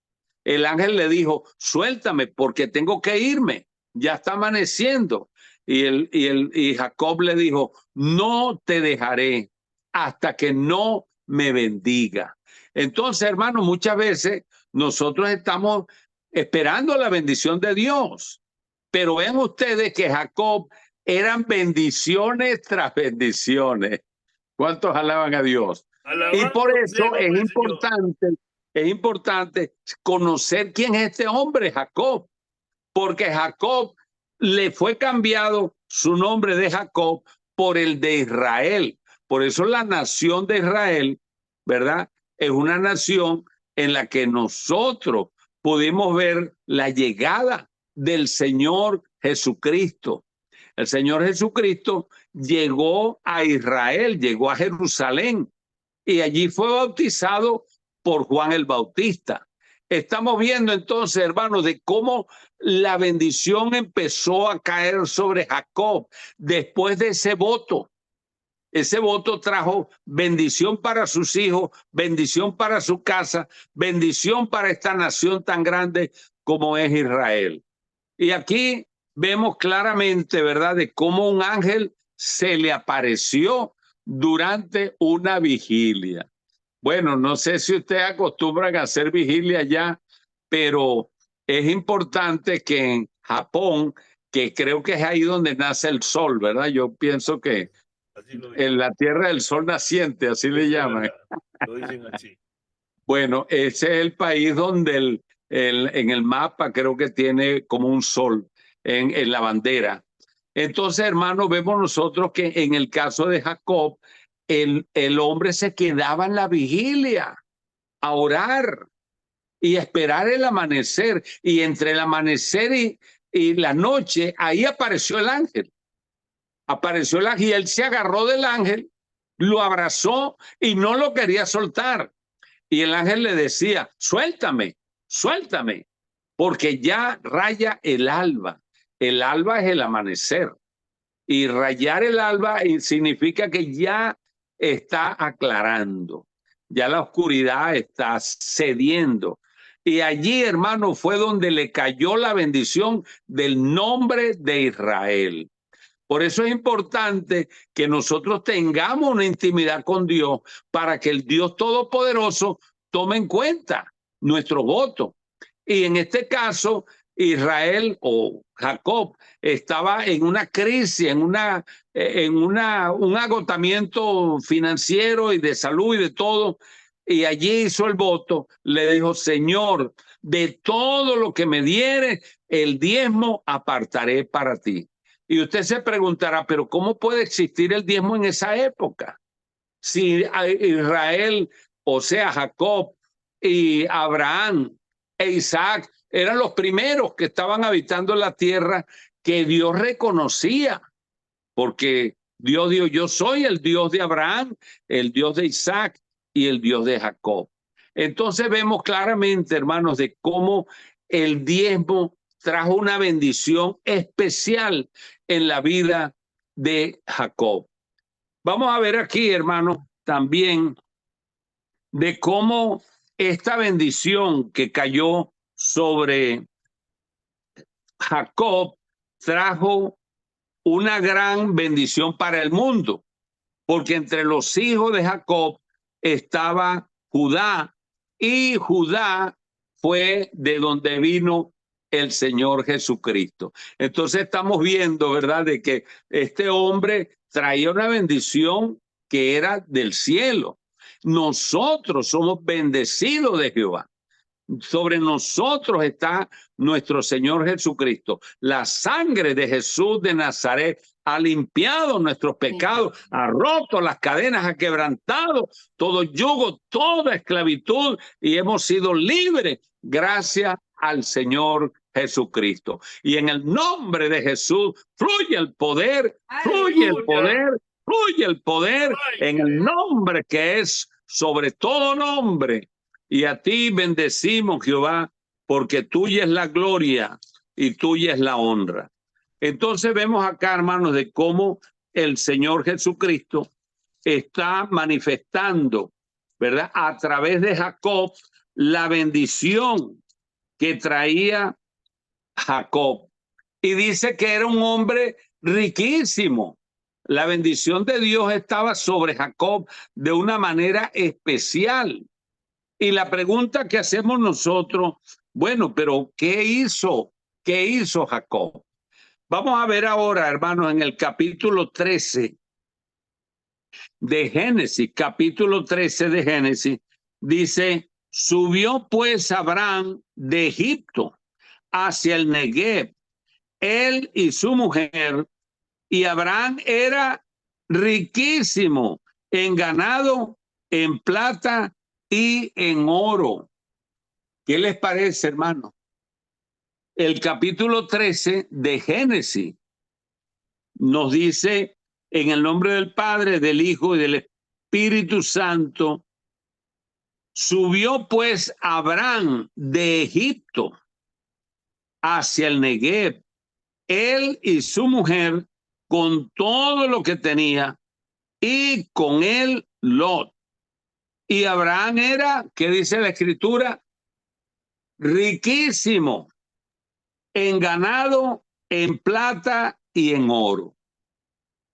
El ángel le dijo, suéltame porque tengo que irme, ya está amaneciendo. Y Jacob le dijo, no te dejaré hasta que no me bendiga. Entonces, hermano, muchas veces nosotros estamos esperando la bendición de Dios, pero ven ustedes que Jacob eran bendiciones tras bendiciones. ¿Cuántos alaban a Dios? Y por eso es importante conocer quién es este hombre, Jacob, porque Jacob le fue cambiado su nombre de Jacob por el de Israel. Por eso la nación de Israel, ¿verdad? Es una nación en la que nosotros pudimos ver la llegada del Señor Jesucristo. El Señor Jesucristo llegó a Israel, llegó a Jerusalén y allí fue bautizado por Juan el Bautista. Estamos viendo entonces, hermanos, de cómo la bendición empezó a caer sobre Jacob después de ese voto. Ese voto trajo bendición para sus hijos, bendición para su casa, bendición para esta nación tan grande como es Israel. Y aquí vemos claramente, ¿verdad?, de cómo un ángel se le apareció durante una vigilia. Bueno, no sé si ustedes acostumbran a hacer vigilia ya, pero es importante que en Japón, que creo que es ahí donde nace el sol, ¿verdad? Yo pienso que Así lo dicen. en la tierra del sol naciente, así le Eso es llaman. verdad, lo dicen así. Bueno, ese es el país donde en el mapa creo que tiene como un sol en la bandera. Entonces, hermanos, vemos nosotros que en el caso de Jacob, el hombre se quedaba en la vigilia a orar y a esperar el amanecer. Y entre el amanecer y la noche, ahí apareció el ángel. Apareció el ángel y él se agarró del ángel, lo abrazó y no lo quería soltar. Y el ángel le decía, suéltame, suéltame, porque ya raya el alba. El alba es el amanecer. Y rayar el alba significa que ya está aclarando, ya la oscuridad está cediendo. Y allí, hermano, fue donde le cayó la bendición del nombre de Israel. Por eso es importante que nosotros tengamos una intimidad con Dios para que el Dios Todopoderoso tome en cuenta nuestro voto. Y en este caso, Israel o Jacob estaba en una crisis, un agotamiento financiero y de salud y de todo. Y allí hizo el voto, le dijo, Señor, de todo lo que me dieres, el diezmo apartaré para ti. Y usted se preguntará, pero ¿cómo puede existir el diezmo en esa época? Si Israel, o sea, Jacob y Abraham e Isaac eran los primeros que estaban habitando la tierra que Dios reconocía, porque Dios dijo, yo soy el Dios de Abraham, el Dios de Isaac y el Dios de Jacob. Entonces vemos claramente, hermanos, de cómo el diezmo trajo una bendición especial en la vida de Jacob. Vamos a ver aquí, hermanos, también de cómo esta bendición que cayó sobre Jacob trajo una gran bendición para el mundo, porque entre los hijos de Jacob estaba Judá, y Judá fue de donde vino el Señor Jesucristo. Entonces estamos viendo, ¿verdad?, de que este hombre traía una bendición que era del cielo. Nosotros somos bendecidos de Jehová. Sobre nosotros está nuestro Señor Jesucristo. La sangre de Jesús de Nazaret ha limpiado nuestros pecados, ha roto las cadenas, ha quebrantado todo yugo, toda esclavitud y hemos sido libres gracias al Señor Jesucristo. Y en el nombre de Jesús fluye el poder, fluye el poder, fluye el poder en el nombre que es sobre todo nombre. Y a ti bendecimos, Jehová, porque tuya es la gloria y tuya es la honra. Entonces vemos acá, hermanos, de cómo el Señor Jesucristo está manifestando, ¿verdad?, a través de Jacob, la bendición que traía Jacob. Y dice que era un hombre riquísimo. La bendición de Dios estaba sobre Jacob de una manera especial. Y la pregunta que hacemos nosotros, bueno, pero ¿qué hizo? ¿Qué hizo Jacob? Vamos a ver ahora, hermanos, en el capítulo 13 de Génesis, capítulo 13 de Génesis, dice, subió pues Abraham de Egipto hacia el Negev, él y su mujer, y Abraham era riquísimo en ganado, en plata y en oro. ¿Qué les parece, hermano? El capítulo 13 de Génesis nos dice, en el nombre del Padre, del Hijo y del Espíritu Santo, subió pues Abraham de Egipto hacia el Negev, él y su mujer, con todo lo que tenía, y con él Lot. Y Abraham era, ¿qué dice la Escritura? Riquísimo en ganado, en plata y en oro.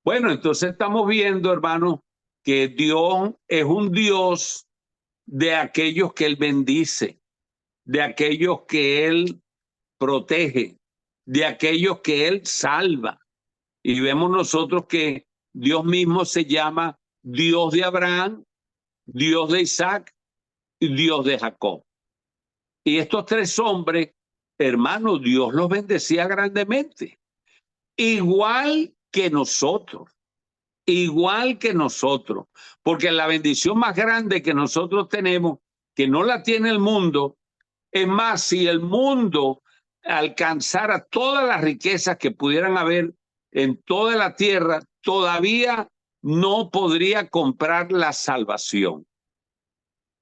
Bueno, entonces estamos viendo, hermanos, que Dios es un Dios de aquellos que Él bendice, de aquellos que Él protege, de aquellos que Él salva. Y vemos nosotros que Dios mismo se llama Dios de Abraham, Dios de Isaac y Dios de Jacob. Y estos tres hombres, hermanos, Dios los bendecía grandemente. Igual que nosotros, porque la bendición más grande que nosotros tenemos, que no la tiene el mundo, es más, si el mundo alcanzara todas las riquezas que pudieran haber en toda la tierra, todavía no podría comprar la salvación.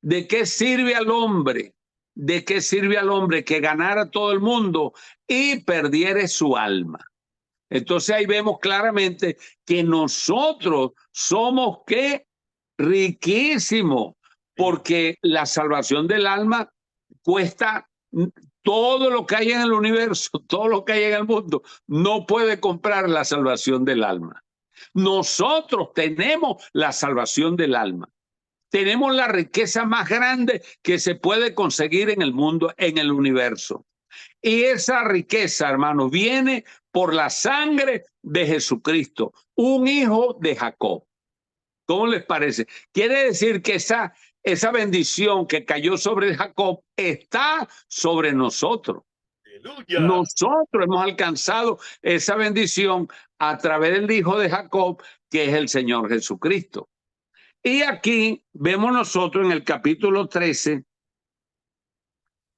¿De qué sirve al hombre? ¿De qué sirve al hombre que ganara todo el mundo y perdiere su alma? Entonces ahí vemos claramente que nosotros somos ¿qué? Riquísimos, porque la salvación del alma cuesta todo lo que hay en el universo, todo lo que hay en el mundo, no puede comprar la salvación del alma. Nosotros tenemos la salvación del alma. Tenemos la riqueza más grande que se puede conseguir en el mundo, en el universo. Y esa riqueza, hermanos, viene por la sangre de Jesucristo, un hijo de Jacob. ¿Cómo les parece? Quiere decir que esa bendición que cayó sobre Jacob está sobre nosotros. ¡Aleluya! Nosotros hemos alcanzado esa bendición a través del hijo de Jacob, que es el Señor Jesucristo. Y aquí vemos nosotros en el capítulo 13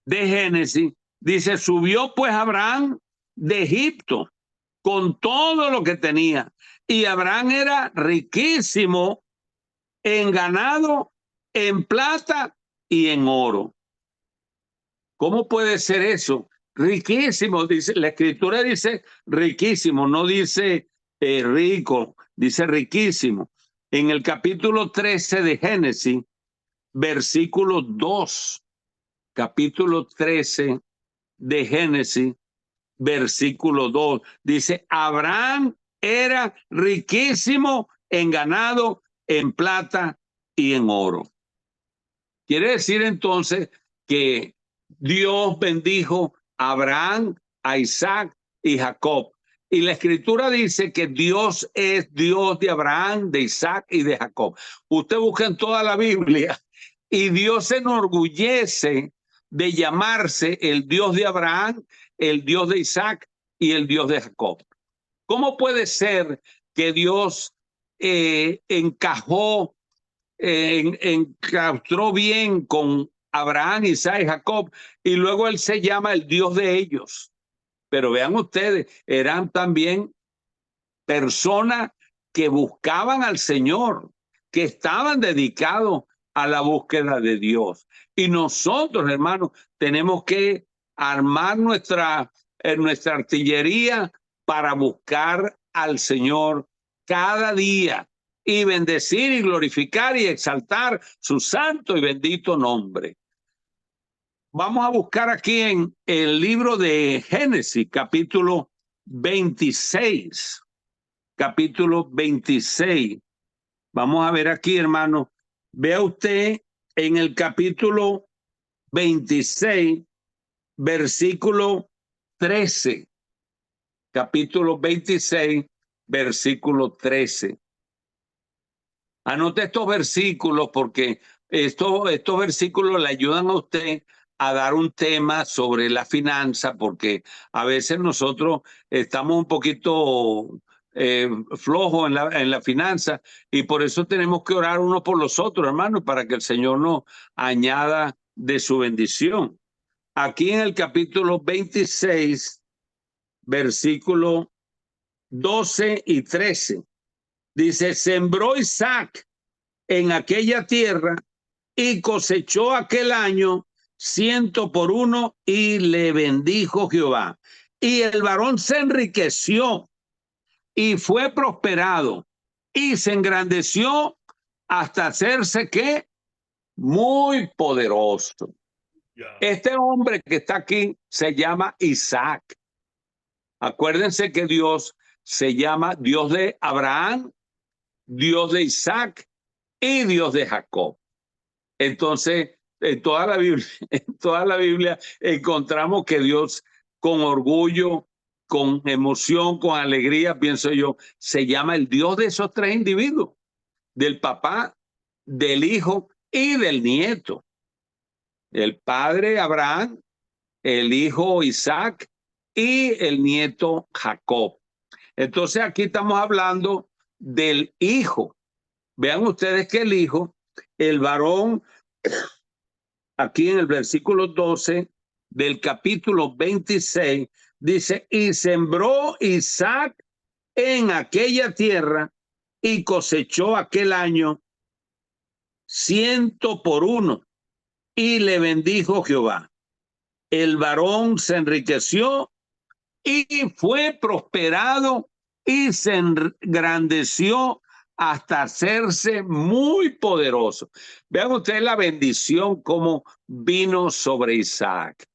de Génesis, dice, subió pues Abraham de Egipto con todo lo que tenía. Y Abraham era riquísimo en ganado, en plata y en oro. ¿Cómo puede ser eso? Riquísimo, dice, la Escritura dice riquísimo, no dice rico, dice riquísimo. En el capítulo 13 de Génesis, versículo 2, capítulo 13 de Génesis, versículo 2, dice, Abraham era riquísimo en ganado, en plata y en oro. Quiere decir entonces que Dios bendijo a Abraham, a Isaac y Jacob. Y la Escritura dice que Dios es Dios de Abraham, de Isaac y de Jacob. Usted busca en toda la Biblia y Dios se enorgullece de llamarse el Dios de Abraham, el Dios de Isaac y el Dios de Jacob. ¿Cómo puede ser que Dios encastró bien con Abraham, Isaac y Jacob, y luego él se llama el Dios de ellos? Pero vean ustedes, eran también personas que buscaban al Señor, que estaban dedicados a la búsqueda de Dios. Y nosotros, hermanos, tenemos que armar nuestra artillería para buscar al Señor cada día y bendecir y glorificar y exaltar su santo y bendito nombre. Vamos a buscar aquí en el libro de Génesis, capítulo 26. Capítulo 26. Vamos a ver aquí, hermano. Vea usted en el capítulo 26, versículo 13. Capítulo 26, versículo 13. Anote estos versículos porque estos versículos le ayudan a usted a dar un tema sobre la finanza, porque a veces nosotros estamos un poquito flojos en la finanza y por eso tenemos que orar unos por los otros, hermanos, para que el Señor nos añada de su bendición. aquí en el capítulo 26, versículo 12 y 13, dice, sembró Isaac en aquella tierra y cosechó aquel año 100 por 1 y le bendijo Jehová. Y el varón se enriqueció y fue prosperado y se engrandeció hasta hacerse ¿qué? Muy poderoso. Ya. Este hombre que está aquí se llama Isaac. Acuérdense que Dios se llama Dios de Abraham, Dios de Isaac y Dios de Jacob. Entonces, en toda la Biblia encontramos que Dios con orgullo, con emoción, con alegría, pienso yo, se llama el Dios de esos tres individuos, del papá, del hijo y del nieto. El padre Abraham, el hijo Isaac y el nieto Jacob. Entonces aquí estamos hablando del hijo. Vean ustedes que el hijo, el varón, aquí en el versículo 12 del capítulo 26, dice, y sembró Isaac en aquella tierra y cosechó aquel año 100 por 1 y le bendijo Jehová. El varón se enriqueció y fue prosperado y se engrandeció hasta hacerse muy poderoso. Vean ustedes la bendición como vino sobre Isaac.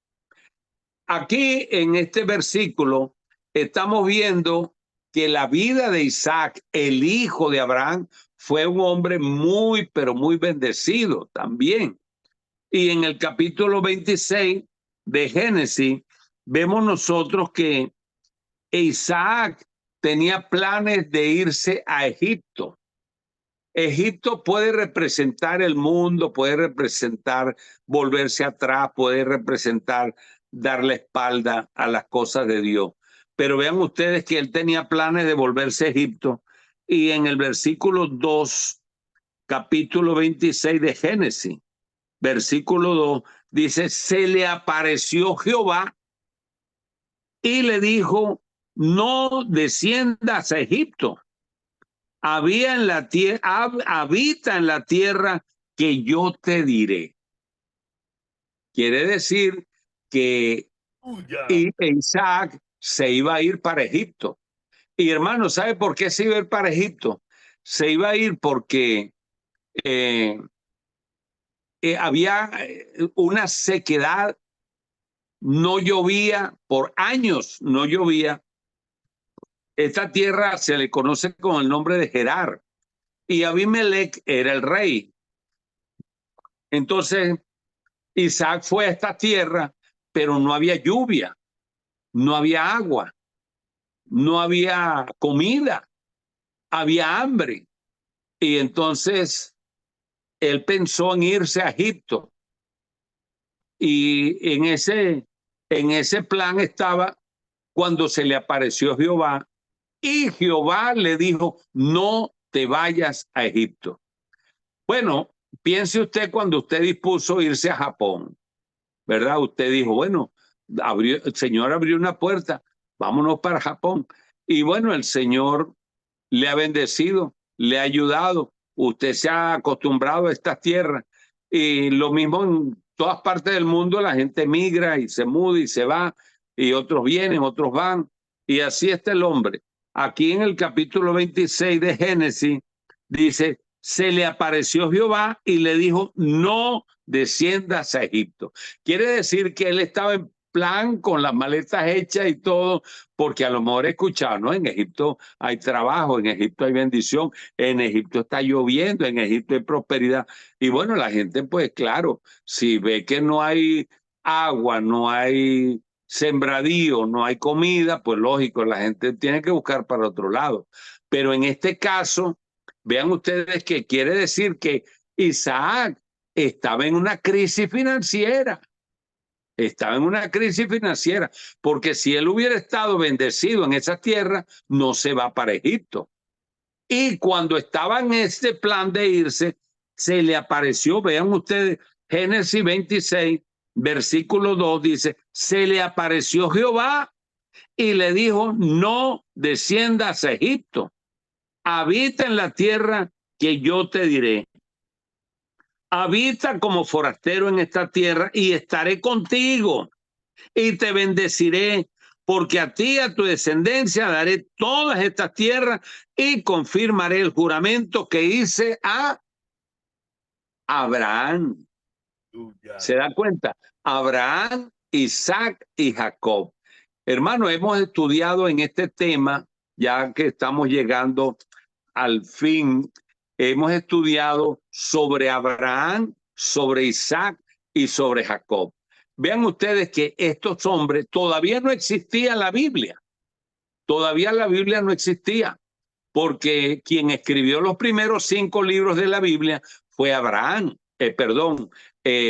Aquí en este versículo estamos viendo que la vida de Isaac, el hijo de Abraham, fue un hombre muy, pero muy bendecido también. Y en el capítulo 26 de Génesis, vemos nosotros que Isaac tenía planes de irse a Egipto. Egipto puede representar el mundo, puede representar volverse atrás, puede representar dar la espalda a las cosas de Dios. Pero vean ustedes que él tenía planes de volverse a Egipto. Y en el versículo 2, capítulo 26 de Génesis, versículo 2, dice, se le apareció Jehová y le dijo, no desciendas a Egipto. Habita en la tierra que yo te diré. Quiere decir que Ya. Isaac se iba a ir para Egipto. Y hermano, ¿sabe por qué se iba a ir para Egipto? Se iba a ir porque había una sequedad, no llovía, por años no llovía. Esta tierra se le conoce con el nombre de Gerar y Abimelech era el rey. Entonces Isaac fue a esta tierra, pero no había lluvia, no había agua, no había comida, había hambre. Y entonces él pensó en irse a Egipto. Y en ese plan estaba cuando se le apareció Jehová y Jehová le dijo, no te vayas a Egipto. Bueno, piense usted cuando usted dispuso irse a Japón, ¿verdad? Usted dijo, bueno, el Señor abrió una puerta, vámonos para Japón. Y bueno, el Señor le ha bendecido, le ha ayudado. Usted se ha acostumbrado a estas tierras. Y lo mismo en todas partes del mundo, la gente migra y se muda y se va, y otros vienen, otros van. Y así está el hombre. Aquí en el capítulo 26 de Génesis dice, se le apareció Jehová y le dijo, no desciendas a Egipto. Quiere decir que él estaba en plan con las maletas hechas y todo, porque a lo mejor escuchado, ¿no? En Egipto hay trabajo, en Egipto hay bendición, en Egipto está lloviendo, en Egipto hay prosperidad. Y bueno, la gente, pues claro, si ve que no hay agua, no hay sembradío, no hay comida, pues lógico, la gente tiene que buscar para otro lado. Pero en este caso, vean ustedes que quiere decir que Isaac estaba en una crisis financiera. Estaba en una crisis financiera, porque si él hubiera estado bendecido en esa tierra, no se va para Egipto. Y cuando estaba en este plan de irse, se le apareció, vean ustedes, Génesis 26, versículo 2 dice, se le apareció Jehová y le dijo, no desciendas a Egipto, habita en la tierra que yo te diré. Habita como forastero en esta tierra y estaré contigo y te bendeciré, porque a ti y a tu descendencia daré todas estas tierras y confirmaré el juramento que hice a Abraham. ¿Se da cuenta? Abraham, Isaac y Jacob. Hermano, hemos estudiado en este tema, ya que estamos llegando al fin, hemos estudiado sobre Abraham, sobre Isaac y sobre Jacob. Vean ustedes que estos hombres todavía no existía la Biblia. Todavía la Biblia no existía, porque quien escribió los primeros 5 libros de la Biblia fue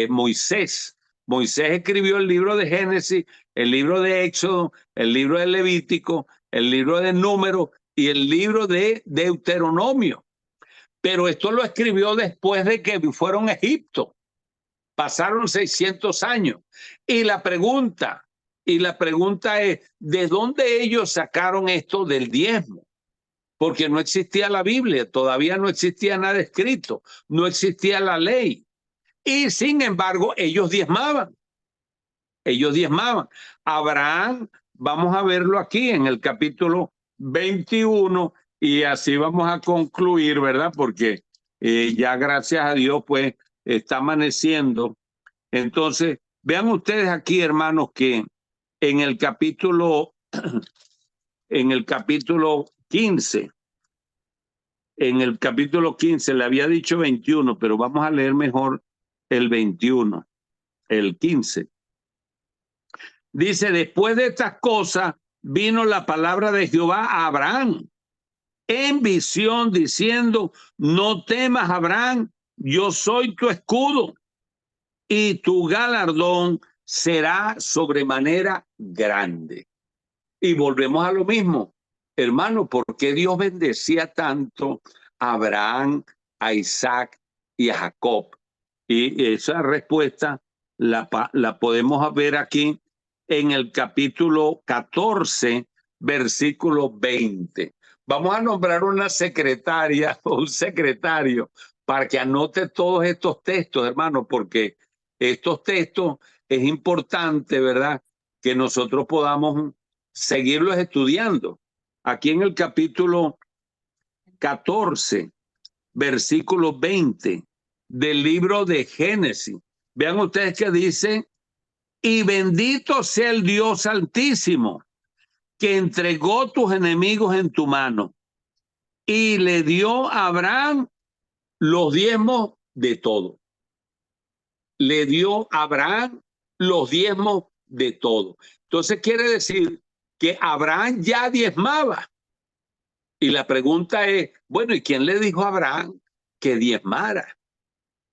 Moisés. Moisés escribió el libro de Génesis, el libro de Éxodo, el libro de Levítico, el libro de Números y el libro de Deuteronomio. Pero esto lo escribió después de que fueron a Egipto. Pasaron 600 años. Y la pregunta es, ¿de dónde ellos sacaron esto del diezmo? Porque no existía la Biblia, todavía no existía nada escrito, no existía la ley. Y sin embargo, ellos diezmaban. Ellos diezmaban. Abraham, vamos a verlo aquí en el capítulo 21 y así vamos a concluir, ¿verdad? Porque ya gracias a Dios, pues, está amaneciendo. Entonces, vean ustedes aquí, hermanos, que en el capítulo 15, en el capítulo 15 le había dicho 21, pero vamos a leer mejor el 21, el 15. Dice, después de estas cosas vino la palabra de Jehová a Abraham en visión diciendo, no temas, Abraham, yo soy tu escudo y tu galardón será sobremanera grande. Y volvemos a lo mismo, hermano, ¿por qué Dios bendecía tanto a Abraham, a Isaac y a Jacob? Y esa respuesta la podemos ver aquí en el capítulo 14, versículo 20. Vamos a nombrar una secretaria o un secretario para que anote todos estos textos, hermano, porque estos textos es importante, ¿verdad? Que nosotros podamos seguirlos estudiando. Aquí en el capítulo 14, versículo 20 del libro de Génesis. Vean ustedes que dice, y bendito sea el Dios Altísimo, que entregó tus enemigos en tu mano y le dio a Abraham los diezmos de todo. Le dio a Abraham los diezmos de todo. Entonces quiere decir que Abraham ya diezmaba. Y la pregunta es, bueno, ¿y quién le dijo a Abraham que diezmara?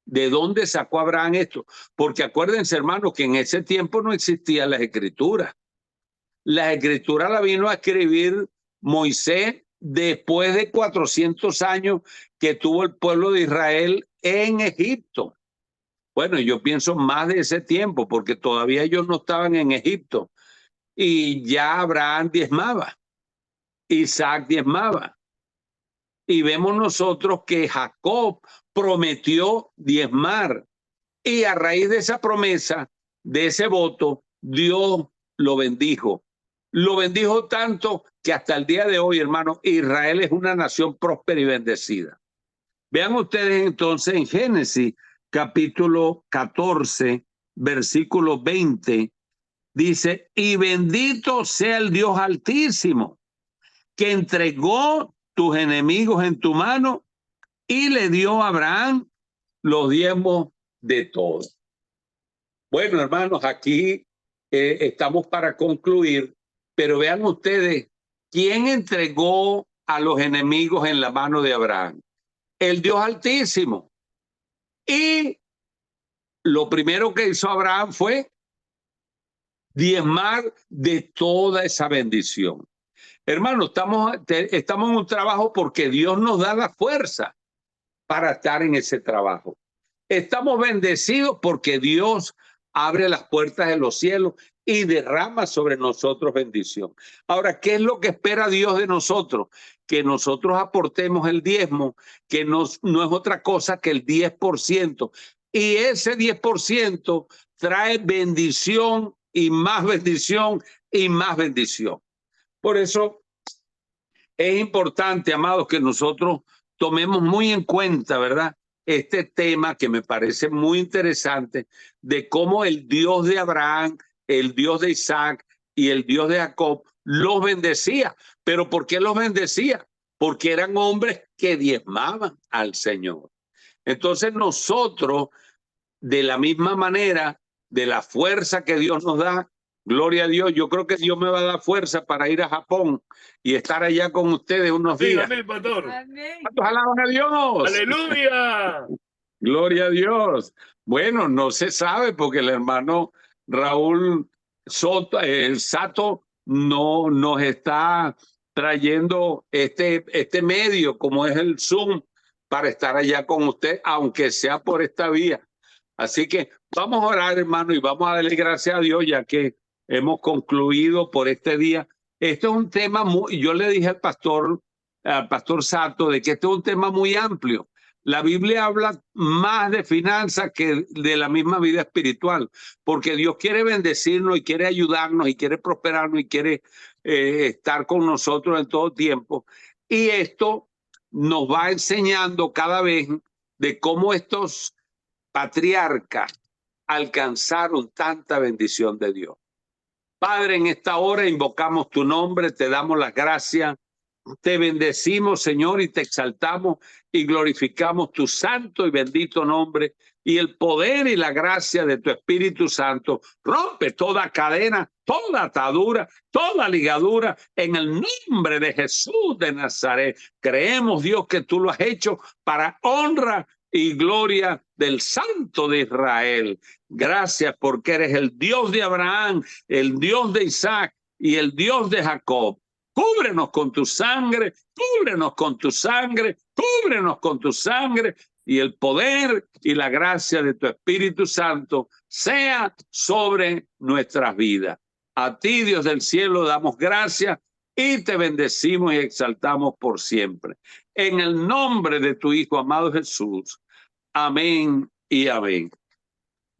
¿De dónde sacó Abraham esto? Porque acuérdense, hermanos, que en ese tiempo no existían las escrituras. Las escrituras las vino a escribir Moisés después de 400 años que tuvo el pueblo de Israel en Egipto. Bueno, yo pienso más de ese tiempo, porque todavía ellos no estaban en Egipto. Y ya Abraham diezmaba, Isaac diezmaba. Y vemos nosotros que Jacob prometió diezmar. Y a raíz de esa promesa, de ese voto, Dios lo bendijo. Lo bendijo tanto que hasta el día de hoy, hermano, Israel es una nación próspera y bendecida. Vean ustedes entonces en Génesis capítulo 14, versículo 20, dice, y bendito sea el Dios Altísimo, que entregó tus enemigos en tu mano y le dio a Abraham los diezmos de todo. Bueno, hermanos, aquí estamos para concluir, pero vean ustedes, ¿quién entregó a los enemigos en la mano de Abraham? El Dios Altísimo. Y lo primero que hizo Abraham fue diezmar de toda esa bendición. Hermano, estamos en un trabajo porque Dios nos da la fuerza para estar en ese trabajo. Estamos bendecidos porque Dios abre las puertas de los cielos y derrama sobre nosotros bendición. Ahora, ¿qué es lo que espera Dios de nosotros? Que nosotros aportemos el diezmo, que no es otra cosa que el 10%. Y ese 10% trae bendición y más bendición y más bendición. Por eso es importante, amados, que nosotros tomemos muy en cuenta, ¿verdad? Este tema que me parece muy interesante de cómo el Dios de Abraham, el Dios de Isaac y el Dios de Jacob los bendecía. ¿Pero por qué los bendecía? Porque eran hombres que diezmaban al Señor. Entonces nosotros, de la misma manera, de la fuerza que Dios nos da, gloria a Dios, yo creo que Dios me va a dar fuerza para ir a Japón y estar allá con ustedes unos días. Amén, pastor. Amén. ¿Cuántos alaban a Dios? Aleluya. Gloria a Dios. Bueno, no se sabe porque el hermano Raúl Soto, el Sato, no nos está trayendo este medio como es el Zoom para estar allá con usted, aunque sea por esta vía. Así que vamos a orar, hermano, y vamos a darle gracias a Dios ya que hemos concluido por este día. Esto es un tema muy, yo le dije al pastor Sato, de que este es un tema muy amplio. La Biblia habla más de finanzas que de la misma vida espiritual, porque Dios quiere bendecirnos y quiere ayudarnos y quiere prosperarnos y quiere estar con nosotros en todo tiempo. Y esto nos va enseñando cada vez de cómo estos patriarcas alcanzaron tanta bendición de Dios. Padre, en esta hora invocamos tu nombre, te damos las gracias, te bendecimos, Señor, y te exaltamos y glorificamos tu santo y bendito nombre, y el poder y la gracia de tu Espíritu Santo rompe toda cadena, toda atadura, toda ligadura en el nombre de Jesús de Nazaret. Creemos, Dios, que tú lo has hecho para honra y gloria del Santo de Israel. Gracias porque eres el Dios de Abraham, el Dios de Isaac y el Dios de Jacob. Cúbrenos con tu sangre, cúbrenos con tu sangre, cúbrenos con tu sangre, y el poder y la gracia de tu Espíritu Santo sea sobre nuestras vidas. A ti, Dios del cielo, damos gracias y te bendecimos y exaltamos por siempre. En el nombre de tu Hijo amado Jesús. Amén y amén.